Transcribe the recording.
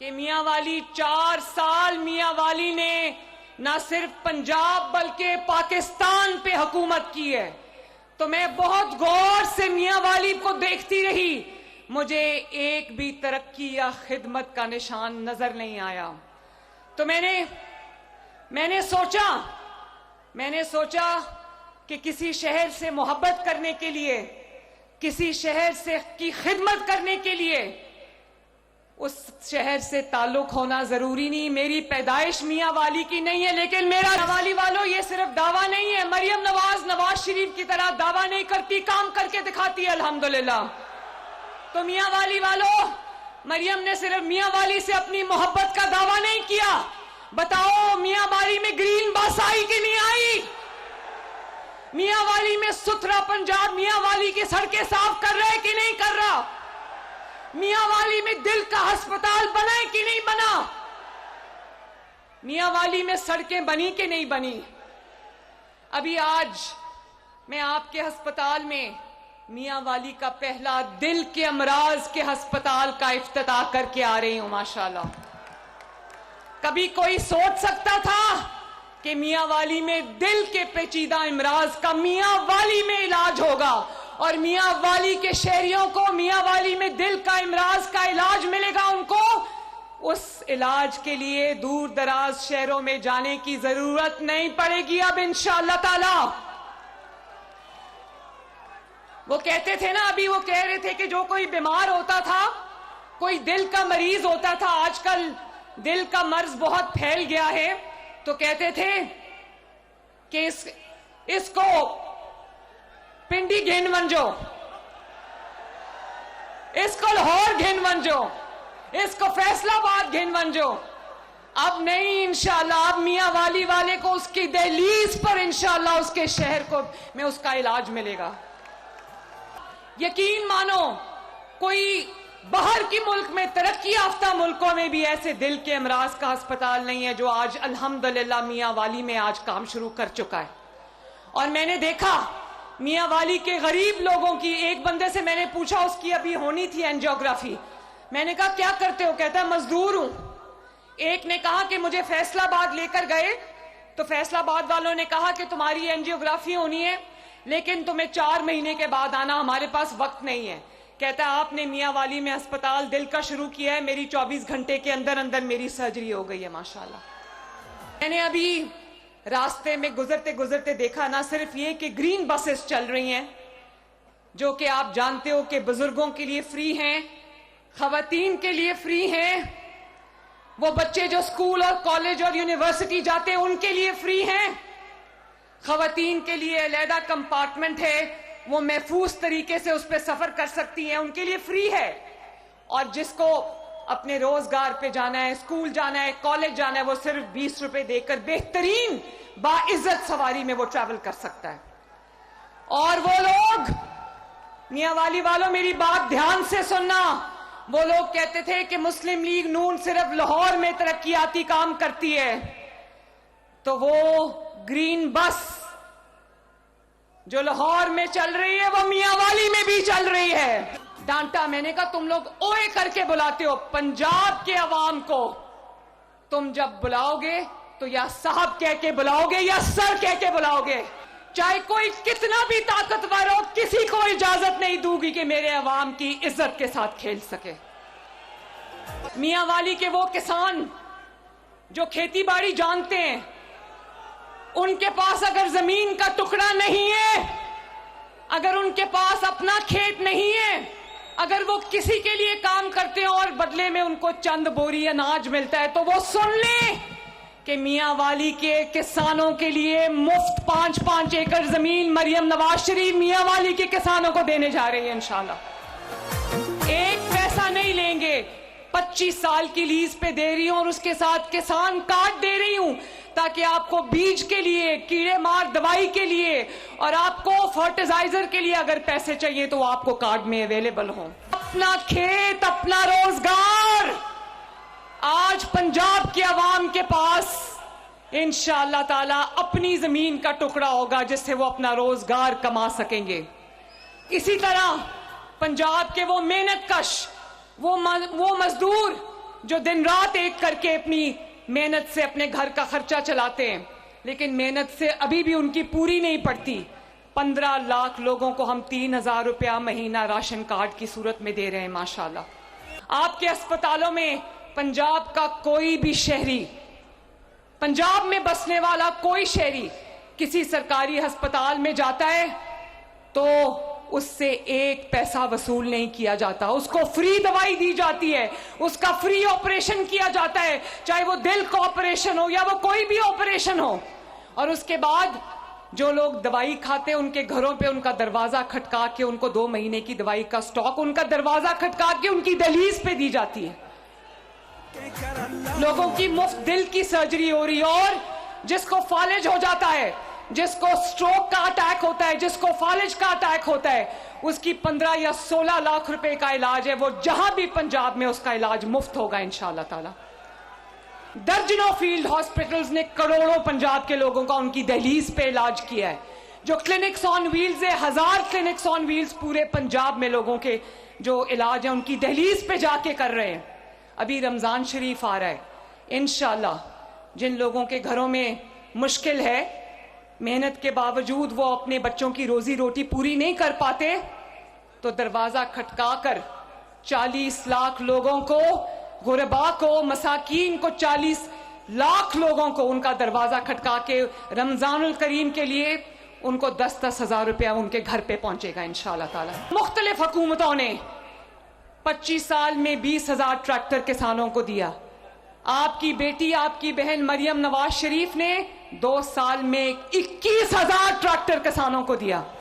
कि मियां वाली 4 साल मियां वाली ने न सिर्फ पंजाब बल्कि पाकिस्तान पे हुकूमत की है। तो मैं बहुत गौर से मियां वाली को देखती रही, मुझे एक भी तरक्की या खिदमत का निशान नजर नहीं आया। तो मैंने सोचा कि किसी शहर से मोहब्बत करने के लिए, किसी शहर से की खिदमत करने के लिए उस शहर से ताल्लुक होना जरूरी नहीं। मेरी पैदाइश मियां वाली की नहीं है, लेकिन मेरा मियां वाली वालों ये सिर्फ दावा नहीं है। मरियम नवाज शरीफ की तरह दावा नहीं करती, काम करके दिखाती है अल्हम्दुलिल्लाह। तो मियां वाली वालों, मरियम ने सिर्फ मियां वाली से अपनी मोहब्बत का दावा नहीं किया। बताओ मियां वाली में ग्रीन बस आई कि नहीं आई? मियां वाली में सुथरा पंजाब मियां वाली की सड़कें साफ कर रहा है कि नहीं कर रहा? मियां वाली में दिल का अस्पताल बना है कि नहीं बना? मियां वाली में सड़कें बनी कि नहीं बनी? अभी आज मैं आपके अस्पताल में मियां वाली का पहला दिल के अमराज के अस्पताल का इफ्तिताह करके आ रही हूं माशाल्लाह। कभी कोई सोच सकता था कि मियां वाली में दिल के पेचीदा इमराज का मियां वाली में इलाज होगा और मियां वाली के शहरियों को मियां वाली में दिल का इमराज का इलाज मिलेगा? उनको उस इलाज के लिए दूर दराज शहरों में जाने की जरूरत नहीं पड़ेगी अब इंशाअल्लाह ताला। वो कहते थे ना, अभी वो कह रहे थे कि जो कोई बीमार होता था, कोई दिल का मरीज होता था, आजकल दिल का मर्ज बहुत फैल गया है, तो कहते थे कि इसको पिंडी घेन वंजो, इसको लाहौर घेन वंजो, इसको फैसलाबाद घेन वंजो। अब नहीं इंशाअल्लाह, अब मियां वाली वाले को उसकी दहलीज पर इंशाअल्लाह उसके शहर को में उसका इलाज मिलेगा। यकीन मानो, कोई बाहर की मुल्क में, तरक्की याफ्ता मुल्कों में भी ऐसे दिल के अमराज का अस्पताल नहीं है जो आज अल्हम्दुलिल्लाह मियां वाली में आज काम शुरू कर चुका है। और मैंने देखा मियां वाली के गरीब लोगों की, एक बंदे से मैंने पूछा, उसकी अभी होनी थी एंजियोग्राफी, मैंने कहा क्या करते हो? कहता है मजदूर हूं। एक ने कहा कि मुझे फैसलाबाद लेकर गए, तो फैसलाबाद वालों ने कहा कि तुम्हारी एंजियोग्राफी होनी है लेकिन तुम्हें 4 महीने के बाद आना, हमारे पास वक्त नहीं है। कहता है आपने मियां वाली में अस्पताल दिल का शुरू किया है, मेरी 24 घंटे के अंदर अंदर मेरी सर्जरी हो गई है माशाल्लाह। मैंने अभी रास्ते में गुजरते गुजरते देखा, ना सिर्फ ये कि ग्रीन बसेस चल रही हैं जो कि आप जानते हो कि बुजुर्गों के लिए फ्री हैं, खवातीन के लिए फ्री हैं, वो बच्चे जो स्कूल और कॉलेज और यूनिवर्सिटी जाते हैं उनके लिए फ्री हैं, खवातीन के लिए अलहदा कंपार्टमेंट है, वो महफूज तरीके से उस पर सफर कर सकती हैं, उनके लिए फ्री है। और जिसको अपने रोजगार पे जाना है, स्कूल जाना है, कॉलेज जाना है, वो सिर्फ 20 रुपए देकर बेहतरीन बाइज्जत सवारी में वो ट्रैवल कर सकता है। और वो लोग, मियां वाली वालों मेरी बात ध्यान से सुनना, वो लोग कहते थे कि मुस्लिम लीग नून सिर्फ लाहौर में तरक्कियाती काम करती है, तो वो ग्रीन बस जो लाहौर में चल रही है वो मियां वाली में भी चल रही है। डांटा, मैंने कहा तुम लोग ओए करके बुलाते हो पंजाब के अवाम को, तुम जब बुलाओगे तो या साहब कह के बुलाओगे या सर कह के बुलाओगे। चाहे कोई कितना भी ताकतवर हो, किसी को इजाजत नहीं दूंगी कि मेरे अवाम की इज्जत के साथ खेल सके। मियां वाली के वो किसान जो खेती बाड़ी जानते हैं, उनके पास अगर जमीन का टुकड़ा नहीं है, अगर उनके पास अपना खेत नहीं है, अगर वो किसी के लिए काम करते हैं और बदले में उनको चंद बोरी अनाज मिलता है, तो वो सुन लें कि मियां वाली के किसानों के लिए मुफ्त 5-5 एकड़ जमीन मरियम नवाज शरीफ मियां वाली के किसानों को देने जा रही है इंशाल्लाह। एक पैसा नहीं लेंगे, 25 साल की लीज पे दे रही हूं और उसके साथ किसान कार्ड दे रही हूं ताकि आपको बीज के लिए, कीड़े मार दवाई के लिए और आपको फर्टिलाइजर के लिए अगर पैसे चाहिए तो आपको कार्ड में अवेलेबल हो। अपना खेत, अपना रोजगार आज पंजाब के अवाम के पास इंशाअल्लाह ताला अपनी जमीन का टुकड़ा होगा जिससे वो अपना रोजगार कमा सकेंगे। इसी तरह पंजाब के वो मेहनत कश, वो मजदूर जो दिन रात एक करके अपनी मेहनत से अपने घर का खर्चा चलाते हैं, लेकिन मेहनत से अभी भी उनकी पूरी नहीं पड़ती। 15 लाख लोगों को हम 3,000 रुपया महीना राशन कार्ड की सूरत में दे रहे हैं। माशाल्लाह आपके अस्पतालों में पंजाब का कोई भी शहरी, पंजाब में बसने वाला कोई शहरी किसी सरकारी अस्पताल में जाता है तो उससे एक पैसा वसूल नहीं किया जाता, उसको फ्री दवाई दी जाती है, उसका फ्री ऑपरेशन किया जाता है, चाहे वो दिल का ऑपरेशन हो या वो कोई भी ऑपरेशन हो। और उसके बाद जो लोग दवाई खाते हैं उनके घरों पे उनका दरवाजा खटका के उनको 2 महीने की दवाई का स्टॉक उनका दरवाजा खटका के उनकी दहलीज पे दी जाती है। लोगों की मुफ्त दिल की सर्जरी हो रही है, और जिसको फालिज हो जाता है, जिसको स्ट्रोक का अटैक होता है, जिसको फालिज का अटैक होता है, उसकी 15 या 16 लाख रुपए का इलाज है, वो जहां भी पंजाब में उसका इलाज मुफ्त होगा इंशाअल्लाह ताला। दर्जनों फील्ड हॉस्पिटल्स ने करोड़ों पंजाब के लोगों का उनकी दहलीज पे इलाज किया है। जो क्लिनिक्स ऑन व्हील्स है, 1000 क्लिनिक्स ऑन व्हील्स पूरे पंजाब में लोगों के जो इलाज है उनकी दहलीज पे जाके कर रहे हैं। अभी रमजान शरीफ आ रहा है, इंशाअल्लाह जिन लोगों के घरों में मुश्किल है, मेहनत के बावजूद वो अपने बच्चों की रोजी रोटी पूरी नहीं कर पाते, तो दरवाजा खटकाकर 40 लाख लोगों को, गुरबा को, मसाकीन को, 40 लाख लोगों को उनका दरवाजा खटका के रमजानुल करीम के लिए उनको 10-10 हजार रुपया उनके घर पे पहुंचेगा इंशाअल्लाह ताला। मुख्तलिफ हुकूमतों ने 25 साल में 20,000 ट्रैक्टर किसानों को दिया। आपकी बेटी, आपकी बहन मरियम नवाज शरीफ ने 2 साल में 21,000 ट्रैक्टर किसानों को दिया।